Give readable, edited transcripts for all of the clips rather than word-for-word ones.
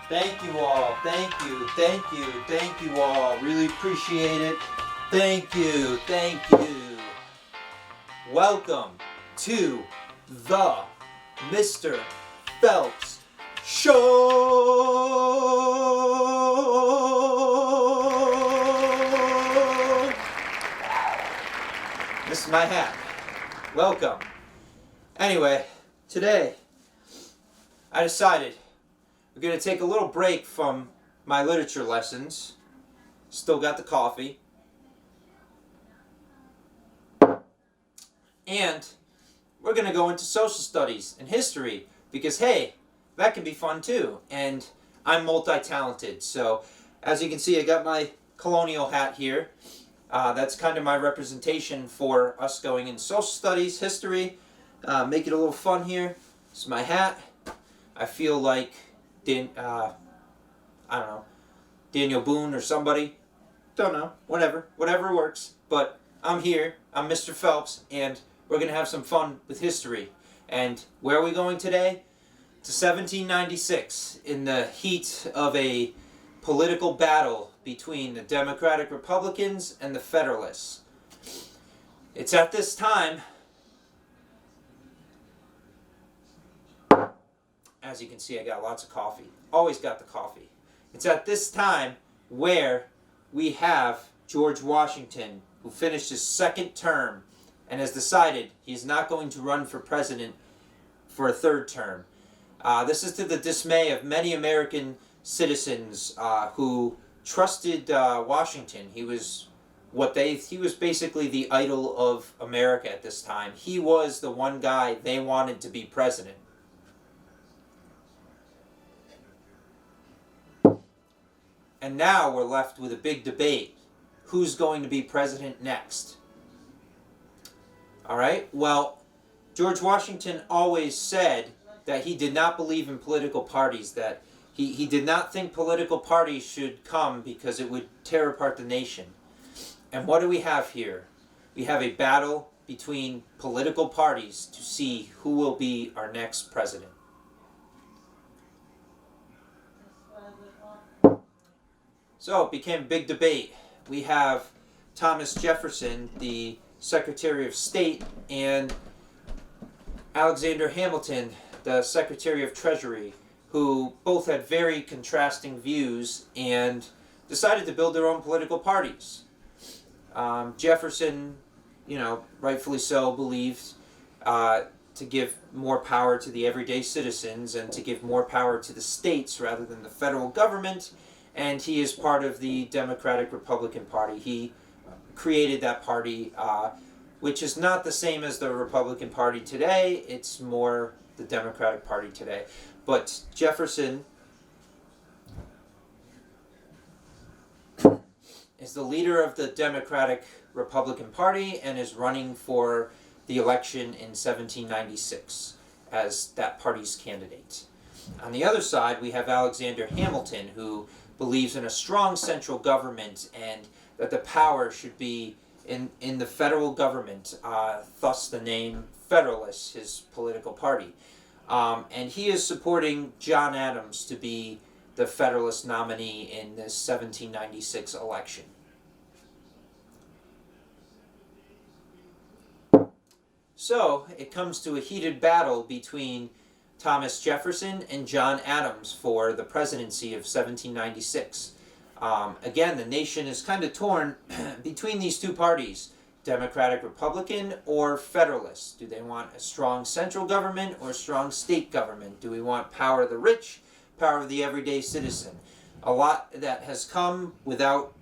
Thank you all. Thank you. Thank you. Thank you all. Really appreciate it. Thank you. Thank you. Welcome to the Mr. Phelps Show. This is my hat. Welcome. Anyway, today I decided we're going to take a little break from my literature lessons. Still got the coffee. And we're going to go into social studies and history because, hey, that can be fun too. And I'm multi-talented. So, as you can see, I got my colonial hat here. That's kind of my representation for us going into social studies, history. Make it a little fun here. This is my hat. I feel like I don't know, Daniel Boone or somebody. Don't know. Whatever works. But I'm here. I'm Mr. Phelps, and we're going to have some fun with history. And where are we going today? To 1796, in the heat of a political battle between the Democratic Republicans and the Federalists. It's at this time, as you can see, I got lots of coffee. Always got the coffee. It's at this time where we have George Washington, who finished his second term and has decided he's not going to run for president for a third term. This is to the dismay of many American citizens who trusted Washington. He was basically the idol of America at this time. He was the one guy they wanted to be president. And now we're left with a big debate. Who's going to be president next? Alright, well, George Washington always said that he did not believe in political parties, that he did not think political parties should come because it would tear apart the nation. And what do we have here? We have a battle between political parties to see who will be our next president. So it became a big debate. We have Thomas Jefferson, the Secretary of State, and Alexander Hamilton, the Secretary of Treasury, who both had very contrasting views and decided to build their own political parties. Jefferson, rightfully so, believed to give more power to the everyday citizens and to give more power to the states rather than the federal government. And he is part of the Democratic Republican Party. He created that party, which is not the same as the Republican Party today. It's more the Democratic Party today. But Jefferson is the leader of the Democratic Republican Party and is running for the election in 1796 as that party's candidate. On the other side, we have Alexander Hamilton, who believes in a strong central government and that the power should be in the federal government, thus the name Federalists, his political party. And he is supporting John Adams to be the Federalist nominee in this 1796 election. So, it comes to a heated battle between Thomas Jefferson and John Adams for the presidency of 1796. Again, the nation is kind of torn between these two parties, Democratic Republican or Federalist. Do they want a strong central government or a strong state government? Do we want power of the rich, power of the everyday citizen? A lot that has come without,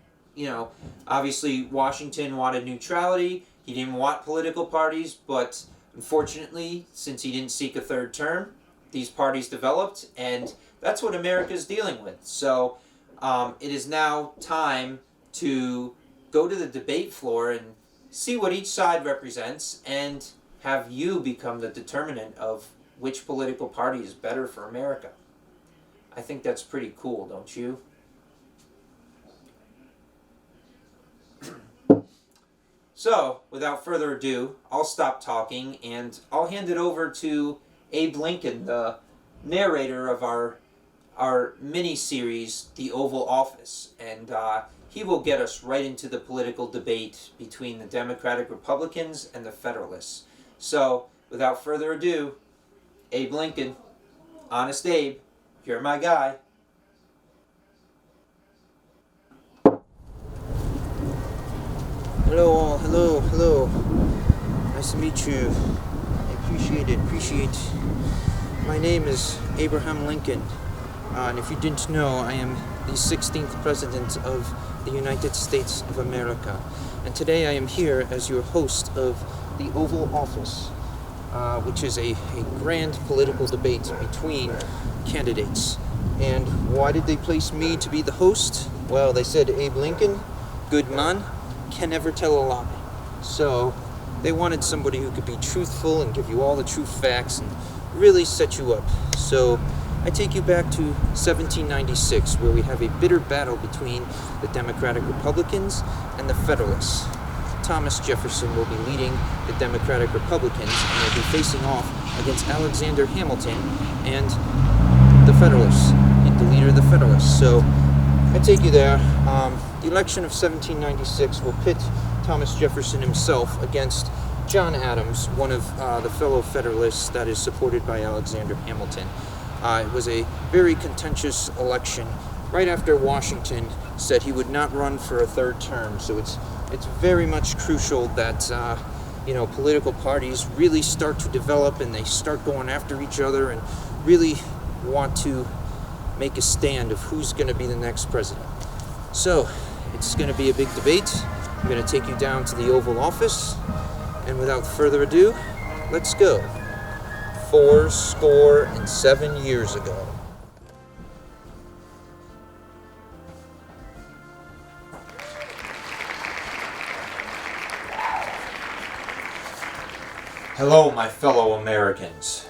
obviously Washington wanted neutrality. He didn't want political parties, but unfortunately, since he didn't seek a third term, these parties developed, and that's what America is dealing with. So it is now time to go to the debate floor and see what each side represents and have you become the determinant of which political party is better for America. I think that's pretty cool, don't you? So, without further ado, I'll stop talking and I'll hand it over to Abe Lincoln, the narrator of our our mini-series, The Oval Office, and he will get us right into the political debate between the Democratic Republicans and the Federalists. So, without further ado, Abe Lincoln, Honest Abe, you're my guy. Hello all, hello. Nice to meet you. I appreciate it. My name is Abraham Lincoln, and if you didn't know, I am the 16th President of the United States of America. And today I am here as your host of the Oval Office, which is a grand political debate between candidates. And why did they place me to be the host? Well, they said Abe Lincoln, good man, can never tell a lie. So they wanted somebody who could be truthful and give you all the true facts and really set you up. So I take you back to 1796, where we have a bitter battle between the Democratic Republicans and the Federalists. Thomas Jefferson will be leading the Democratic Republicans, and they'll be facing off against Alexander Hamilton and the Federalists, the leader of the Federalists. So I take you there. The election of 1796 will pit Thomas Jefferson himself against John Adams, one of the fellow Federalists that is supported by Alexander Hamilton. It was a very contentious election right after Washington said he would not run for a third term. So it's very much crucial that political parties really start to develop and they start going after each other and really want to make a stand of who's going to be the next president. So it's going to be a big debate. I'm going to take you down to the Oval Office, and without further ado, let's go. 407 years ago. Hello, my fellow Americans.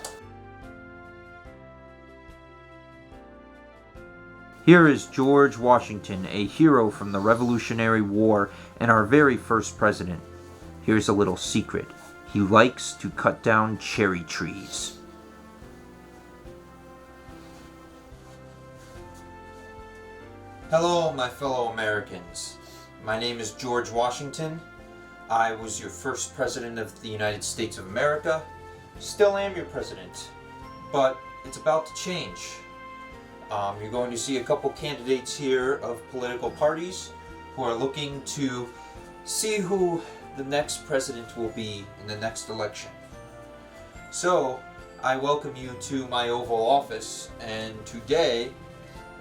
Here is George Washington, a hero from the Revolutionary War and our very first president. Here's a little secret. He likes to cut down cherry trees. Hello, my fellow Americans. My name is George Washington. I was your first president of the United States of America. Still am your president, but it's about to change. You're going to see a couple candidates here of political parties who are looking to see who the next president will be in the next election. So, I welcome you to my Oval Office, and today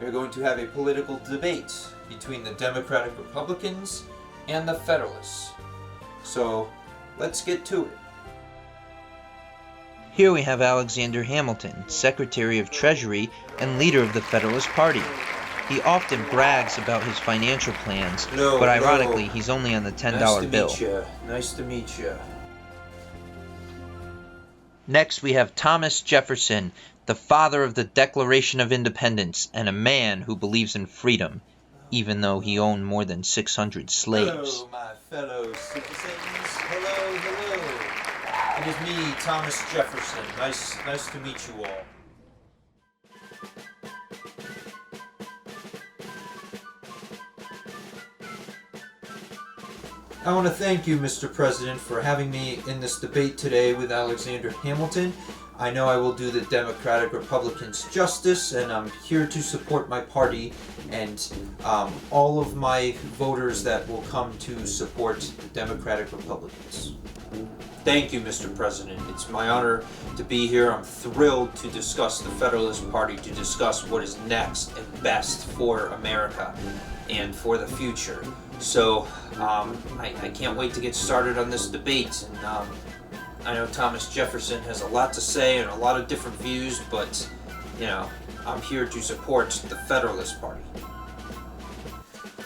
we're going to have a political debate between the Democratic Republicans and the Federalists. So, let's get to it. Here we have Alexander Hamilton, Secretary of Treasury and leader of the Federalist Party. He often brags about his financial plans, but ironically, he's only on the $10 bill. Nice to meet you. Next, we have Thomas Jefferson, the father of the Declaration of Independence and a man who believes in freedom, even though he owned more than 600 slaves. Hello, my fellow citizens. Hello. It is me, Thomas Jefferson. Nice to meet you all. I want to thank you, Mr. President, for having me in this debate today with Alexander Hamilton. I know I will do the Democratic Republicans justice, and I'm here to support my party and all of my voters that will come to support the Democratic Republicans. Thank you, Mr. President. It's my honor to be here. I'm thrilled to discuss the Federalist Party, to discuss what is next and best for America and for the future. So I can't wait to get started on this debate. And I know Thomas Jefferson has a lot to say and a lot of different views, but I'm here to support the Federalist Party.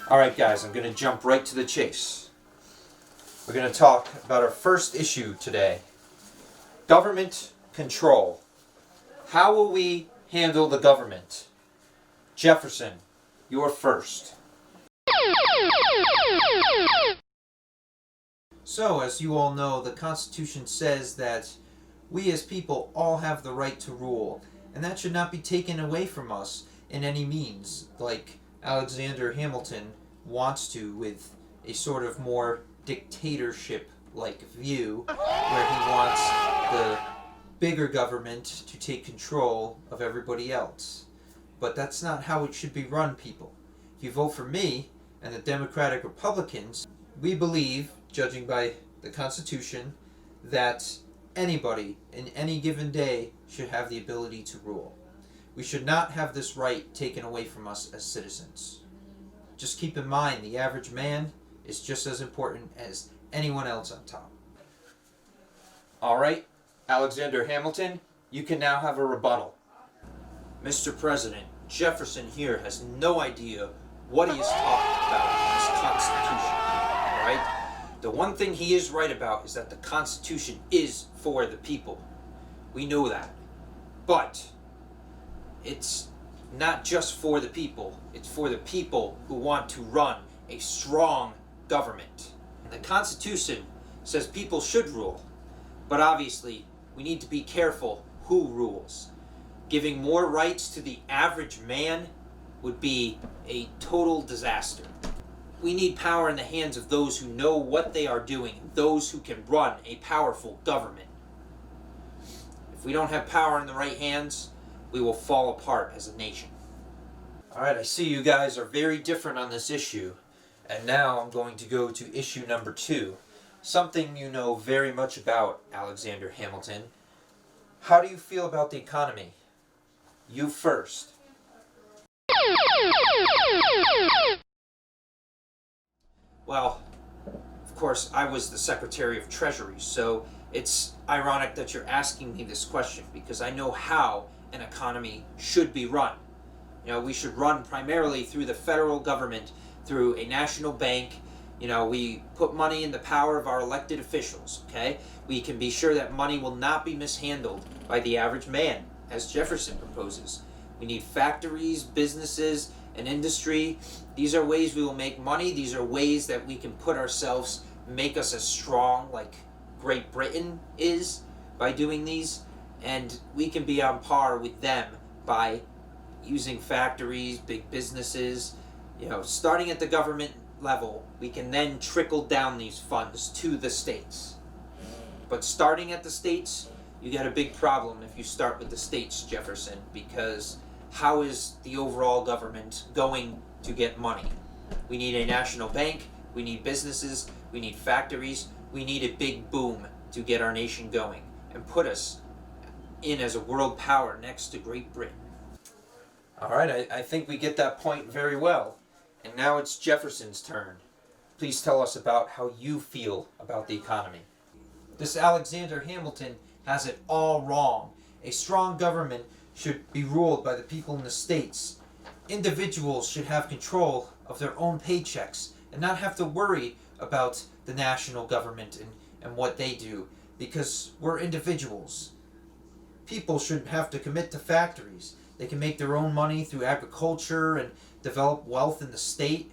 All right, guys, I'm going to jump right to the chase. We're going to talk about our first issue today. Government control. How will we handle the government? Jefferson, you're first. So, as you all know, the Constitution says that we as people all have the right to rule, and that should not be taken away from us. in any means, like Alexander Hamilton wants to, with a sort of more dictatorship-like view, where he wants the bigger government to take control of everybody else. But that's not how it should be run, people. If you vote for me and the Democratic Republicans, we believe, judging by the Constitution, that anybody in any given day should have the ability to rule. We should not have this right taken away from us as citizens. Just keep in mind, the average man is just as important as anyone else on top. Alright, Alexander Hamilton, you can now have a rebuttal. Mr. President, Jefferson here has no idea what he is talking about in this Constitution. Alright? The one thing he is right about is that the Constitution is for the people. We know that. But it's not just for the people. It's for the people who want to run a strong government. And the Constitution says people should rule. But obviously, we need to be careful who rules. Giving more rights to the average man would be a total disaster. We need power in the hands of those who know what they are doing, those who can run a powerful government. If we don't have power in the right hands, we will fall apart as a nation. Alright, I see you guys are very different on this issue, and now I'm going to go to issue number 2. Something you know very much about, Alexander Hamilton. How do you feel about the economy? You first. Well, of course, I was the Secretary of Treasury, so it's ironic that you're asking me this question, because I know how an economy should be run. You know, we should run primarily through the federal government, through a national bank. You know, we put money in the power of our elected officials, okay? We can be sure that money will not be mishandled by the average man, as Jefferson proposes. We need factories, businesses, and industry. These are ways we will make money. These are ways that we can put ourselves, make us as strong like Great Britain is by doing these. And we can be on par with them by using factories, big businesses. You know, starting at the government level, we can then trickle down these funds to the states. But starting at the states, you got a big problem if you start with the states, Jefferson, because how is the overall government going to get money? We need a national bank, we need businesses, we need factories, we need a big boom to get our nation going and put us in as a world power next to Great Britain. Alright, I think we get that point very well. And now it's Jefferson's turn. Please tell us about how you feel about the economy. This Alexander Hamilton has it all wrong. A strong government should be ruled by the people in the states. Individuals should have control of their own paychecks and not have to worry about the national government and what they do, because we're individuals. People shouldn't have to commit to factories. They can make their own money through agriculture and develop wealth in the state.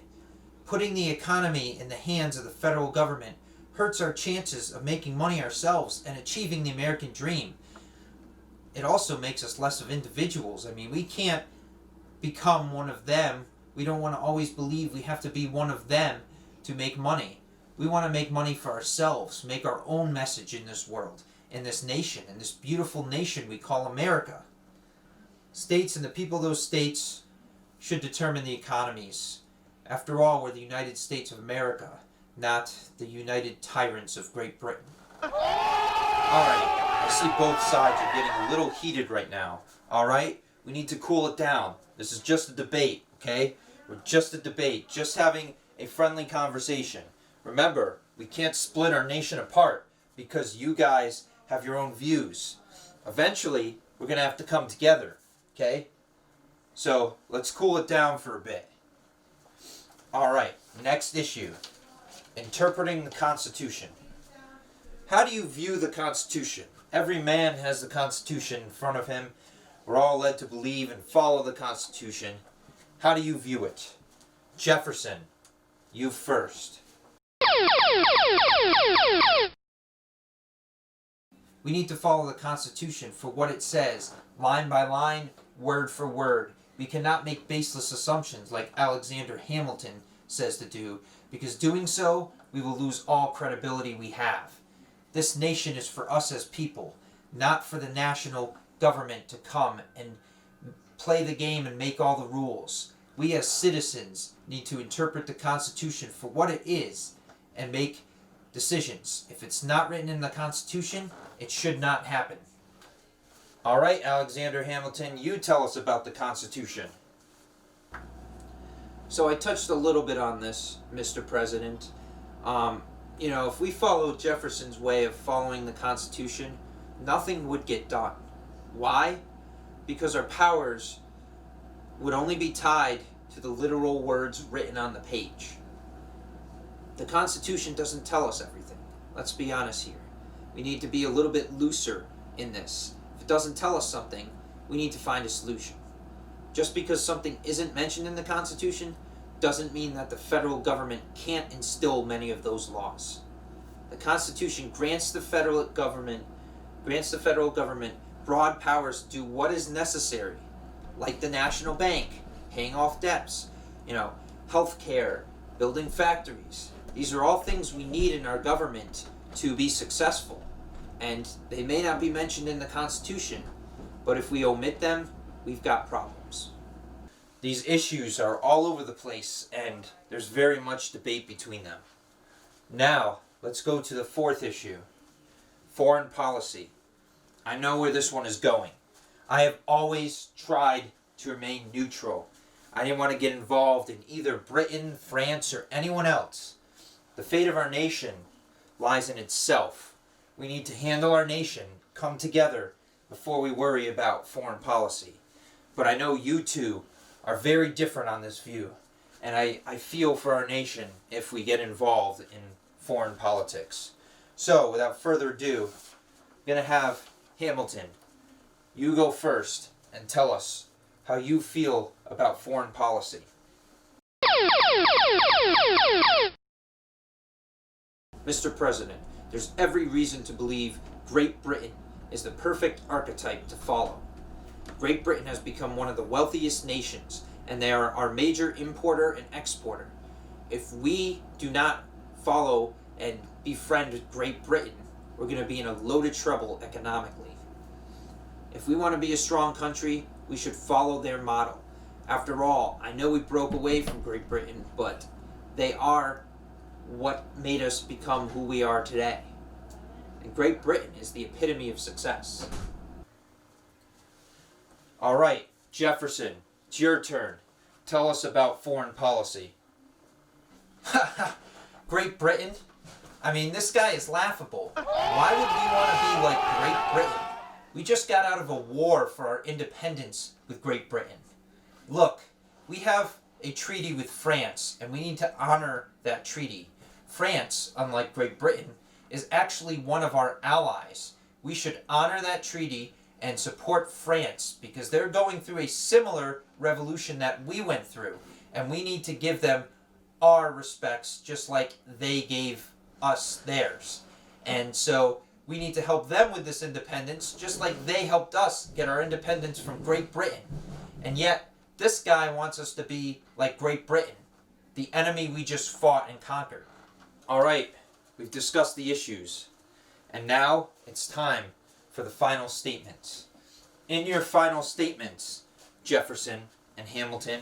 Putting the economy in the hands of the federal government hurts our chances of making money ourselves and achieving the American dream. It also makes us less of individuals. I mean, we can't become one of them. We don't want to always believe we have to be one of them to make money. We want to make money for ourselves, make our own message in this world, in this nation, in this beautiful nation we call America. States and the people of those states should determine the economies. After all, we're the United States of America, not the united tyrants of Great Britain. Alright, I see both sides are getting a little heated right now. Alright, we need to cool it down. This is just a debate, okay? We're just a debate, just having a friendly conversation. Remember, we can't split our nation apart because you guys have your own views. Eventually, we're going to have to come together, okay? So, let's cool it down for a bit. Alright, next issue. Interpreting the Constitution. How do you view the Constitution? Every man has the Constitution in front of him. We're all led to believe and follow the Constitution. How do you view it? Jefferson, you first. We need to follow the Constitution for what it says, line by line, word for word. We cannot make baseless assumptions like Alexander Hamilton says to do, because doing so, we will lose all credibility we have. This nation is for us as people, not for the national government to come and play the game and make all the rules. We as citizens need to interpret the Constitution for what it is and make decisions. If it's not written in the Constitution, it should not happen. All right, Alexander Hamilton, you tell us about the Constitution. So I touched a little bit on this, Mr. President. If we followed Jefferson's way of following the Constitution, nothing would get done. Why? Because our powers would only be tied to the literal words written on the page. The Constitution doesn't tell us everything. Let's be honest here. We need to be a little bit looser in this. If it doesn't tell us something, we need to find a solution. Just because something isn't mentioned in the Constitution doesn't mean that the federal government can't instill many of those laws. The Constitution grants the federal government broad powers to do what is necessary, like the national bank, paying off debts, health care, building factories. These are all things we need in our government to be successful. And they may not be mentioned in the Constitution, but if we omit them, we've got problems. These issues are all over the place, and there's very much debate between them. Now, let's go to the fourth issue, foreign policy. I know where this one is going. I have always tried to remain neutral. I didn't want to get involved in either Britain, France, or anyone else. The fate of our nation lies in itself. We need to handle our nation, come together, before we worry about foreign policy. But I know you two are very different on this view, and I feel for our nation if we get involved in foreign politics. So, without further ado, I'm going to have Hamilton, you go first and tell us how you feel about foreign policy. Mr. President, there's every reason to believe Great Britain is the perfect archetype to follow. Great Britain has become one of the wealthiest nations, and they are our major importer and exporter. If we do not follow and befriend Great Britain, we're going to be in a load of trouble economically. If we want to be a strong country, we should follow their model. After all, I know we broke away from Great Britain, but they are what made us become who we are today. And Great Britain is the epitome of success. All right, Jefferson, it's your turn. Tell us about foreign policy. Great Britain? I mean, this guy is laughable. Why would we want to be like Great Britain? We just got out of a war for our independence with Great Britain. Look, we have a treaty with France, and we need to honor that treaty. France, unlike Great Britain, is actually one of our allies. We should honor that treaty and support France because they're going through a similar revolution that we went through, and we need to give them our respects just like they gave us theirs. And so we need to help them with this independence just like they helped us get our independence from Great Britain. And yet, this guy wants us to be like Great Britain, the enemy we just fought and conquered. All right, we've discussed the issues, and now it's time for the final statements. In your final statements, Jefferson and Hamilton,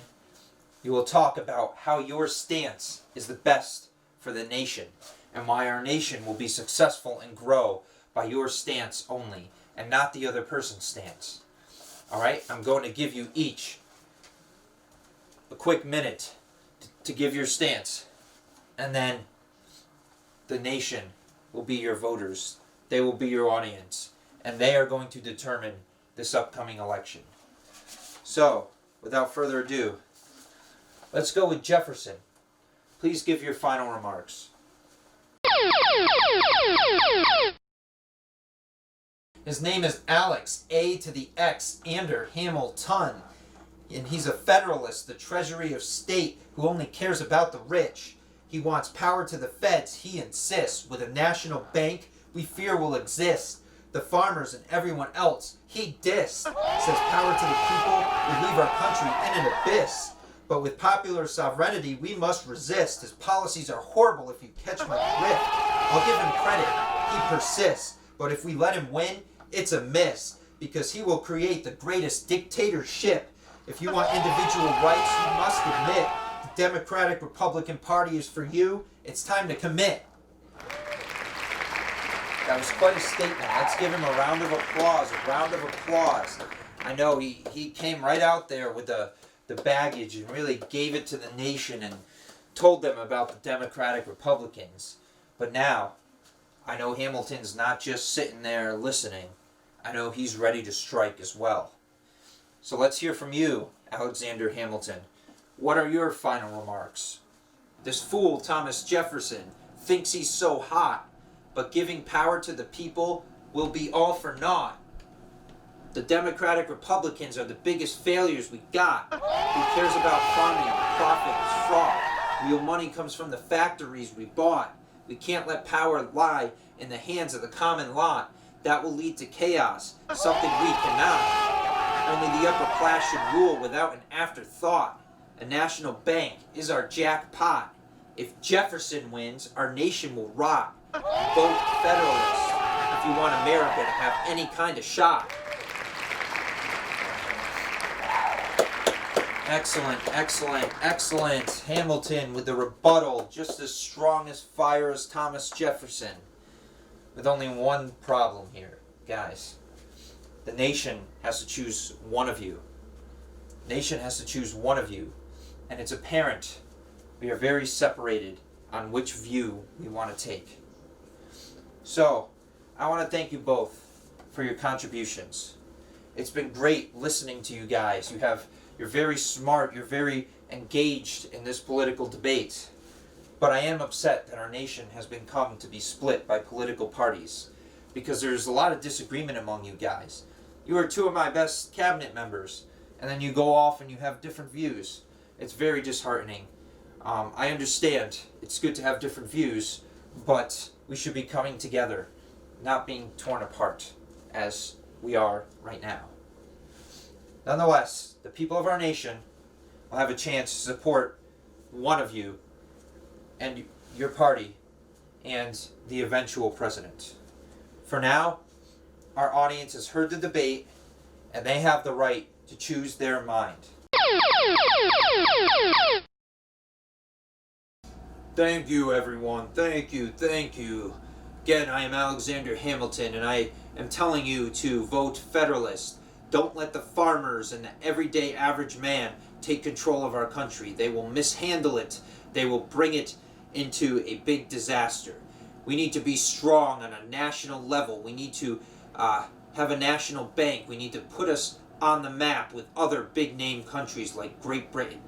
you will talk about how your stance is the best for the nation, and why our nation will be successful and grow by your stance only, and not the other person's stance. All right, I'm going to give you each a quick minute to give your stance, and then the nation will be your voters. They will be your audience, and they are going to determine this upcoming election. So, without further ado, let's go with Jefferson. Please give your final remarks. His name is Alex, A to the X, Ander Hamilton. And he's a Federalist, the Treasury of State, who only cares about the rich. He wants power to the feds, he insists, with a national bank we fear will exist. the farmers and everyone else he dissed. Says power to the people would leave our country in an abyss. But with popular sovereignty, we must resist. His policies are horrible if you catch my drift. I'll give him credit. He persists. But if we let him win, it's a miss. Because he will create the greatest dictatorship. If you want individual rights, you must admit the Democratic Republican Party is for you. It's time to commit. That was quite a statement. Let's give him a round of applause. A round of applause. I know he came right out there with the baggage and really gave it to the nation and told them about the Democratic Republicans. But now, I know Hamilton's not just sitting there listening. I know he's ready to strike as well. So let's hear from you, Alexander Hamilton. What are your final remarks? This fool, Thomas Jefferson, thinks he's so hot, but giving power to the people will be all for naught. The Democratic Republicans are the biggest failures we got. Who cares about farming? Profit is fraud. Real money comes from the factories we bought. We can't let power lie in the hands of the common lot. That will lead to chaos, something we cannot. Only the upper class should rule without an afterthought. A national bank is our jackpot. If Jefferson wins, our nation will rot. Vote Federalists if you want America to have any kind of shot. Excellent, excellent, excellent. Hamilton with the rebuttal, just as strong as fire as Thomas Jefferson. With only one problem here, guys. The nation has to choose one of you. Nation has to choose one of you. And it's apparent we are very separated on which view we want to take. So, I want to thank you both for your contributions. It's been great listening to you guys. You're very smart, you're very engaged in this political debate. But I am upset that our nation has been come to be split by political parties, because there's a lot of disagreement among you guys. You are two of my best cabinet members, and then you go off and you have different views. It's very disheartening. I understand it's good to have different views, but we should be coming together, not being torn apart as we are right now. Nonetheless, the people of our nation will have a chance to support one of you and your party and the eventual president. For now, our audience has heard the debate and they have the right to choose their mind. Thank you, everyone. Thank you, thank you. Again, I am Alexander Hamilton, and I am telling you to vote Federalist. Don't let the farmers and the everyday average man take control of our country. They will mishandle it. They will bring it into a big disaster. We need to be strong on a national level. We need to have a national bank. We need to put us on the map with other big name countries like Great Britain.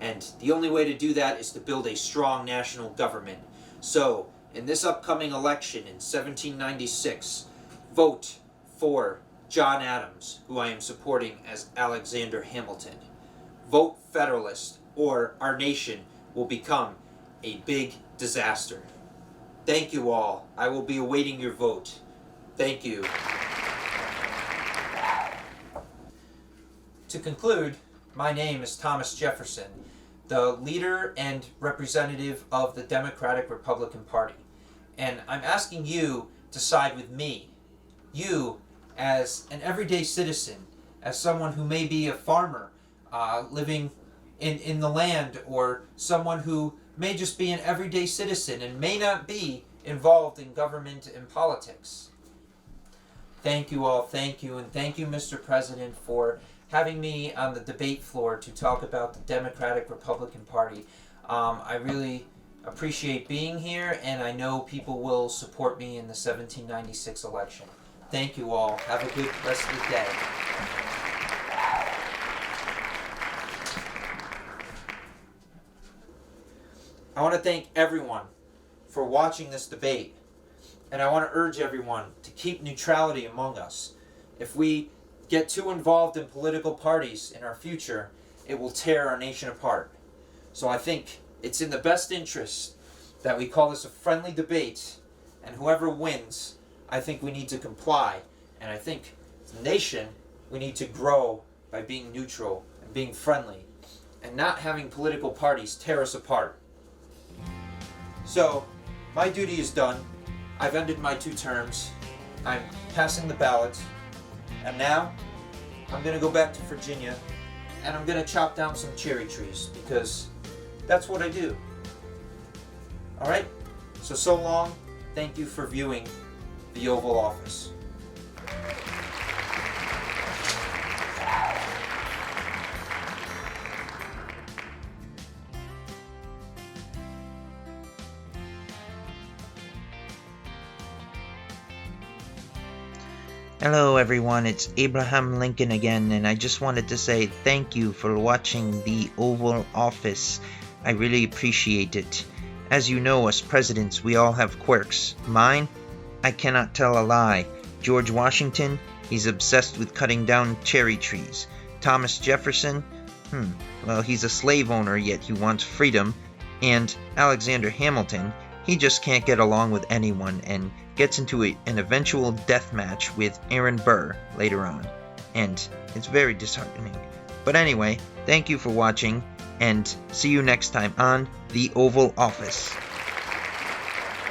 And the only way to do that is to build a strong national government. So, in this upcoming election in 1796, vote for John Adams, who I am supporting as Alexander Hamilton. Vote Federalist, or our nation will become a big disaster. Thank you all. I will be awaiting your vote. Thank you. To conclude, my name is Thomas Jefferson, the leader and representative of the Democratic Republican Party. And I'm asking you to side with me. You, as an everyday citizen, as someone who may be a farmer living in the land, or someone who may just be an everyday citizen and may not be involved in government and politics. Thank you all, thank you, and thank you, Mr. President, for having me on the debate floor to talk about the Democratic Republican Party. I really appreciate being here, and I know people will support me in the 1796 election. Thank you all. Have a good rest of the day. I want to thank everyone for watching this debate, and I want to urge everyone to keep neutrality among us. If we get too involved in political parties in our future, it will tear our nation apart. So I think it's in the best interest that we call this a friendly debate, and whoever wins I think we need to comply. And I think as a nation, we need to grow by being neutral and being friendly and not having political parties tear us apart. So, my duty is done. I've ended my 2 terms. I'm passing the ballot. And now, I'm going to go back to Virginia and I'm going to chop down some cherry trees because that's what I do. Alright? So long. Thank you for viewing the Oval Office. Hello everyone, it's Abraham Lincoln again, and I just wanted to say thank you for watching the Oval Office. I really appreciate it. As you know, us presidents, we all have quirks. Mine? I cannot tell a lie. George Washington? He's obsessed with cutting down cherry trees. Thomas Jefferson? Well, he's a slave owner, yet he wants freedom. And Alexander Hamilton? He just can't get along with anyone and gets into an eventual death match with Aaron Burr later on. And it's very disheartening. But anyway, thank you for watching, and see you next time on The Oval Office. Wow,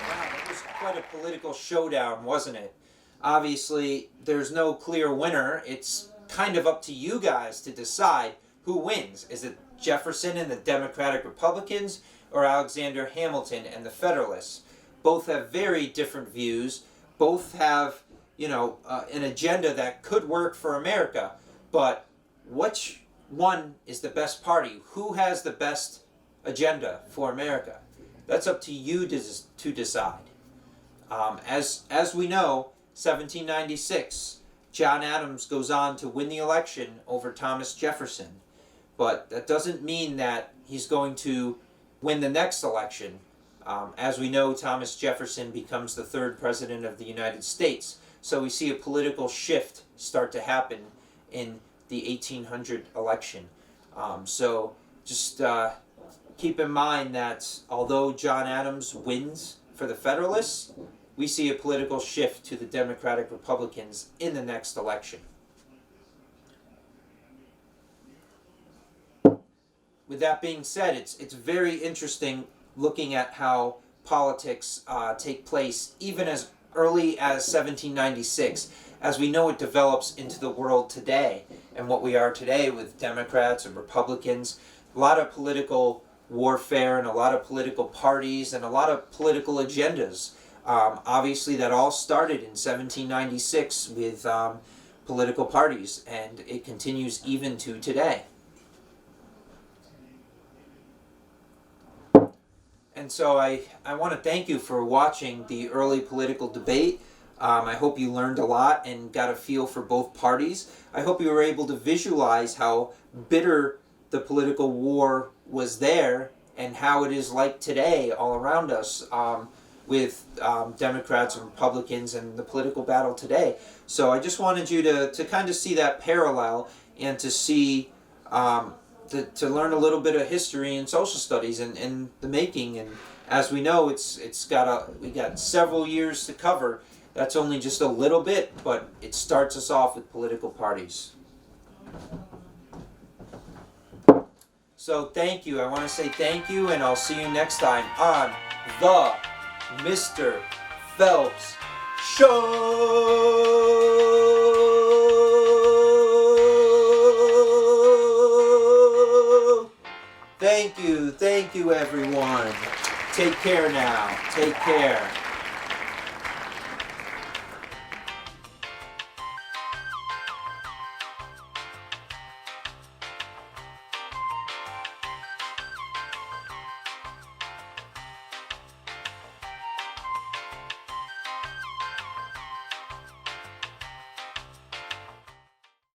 that was quite a political showdown, wasn't it? Obviously, there's no clear winner. It's kind of up to you guys to decide who wins. Is it Jefferson and the Democratic Republicans, or Alexander Hamilton and the Federalists? Both have very different views. Both have, an agenda that could work for America. But which one is the best party? Who has the best agenda for America? That's up to you to decide. As we know, 1796, John Adams goes on to win the election over Thomas Jefferson. But that doesn't mean that he's going to win the next election. As we know, Thomas Jefferson becomes the 3rd president of the United States. So we see a political shift start to happen in the 1800 election. So just keep in mind that although John Adams wins for the Federalists, we see a political shift to the Democratic Republicans in the next election. With that being said, it's very interesting looking at how politics take place even as early as 1796. As we know, it develops into the world today and what we are today with Democrats and Republicans. A lot of political warfare and a lot of political parties and a lot of political agendas. Obviously, that all started in 1796 with political parties, and it continues even to today. And so I want to thank you for watching the early political debate. I hope you learned a lot and got a feel for both parties. I hope you were able to visualize how bitter the political war was there and how it is like today all around us with Democrats and Republicans and the political battle today. So I just wanted you to kind of see that parallel and to see to learn a little bit of history and social studies and the making. And as we know, we got several years to cover. That's only just a little bit, but it starts us off with political parties. So thank you. I want to say thank you, and I'll see you next time on the Mr. Phelps Show. Thank you everyone. Take care now. Take care.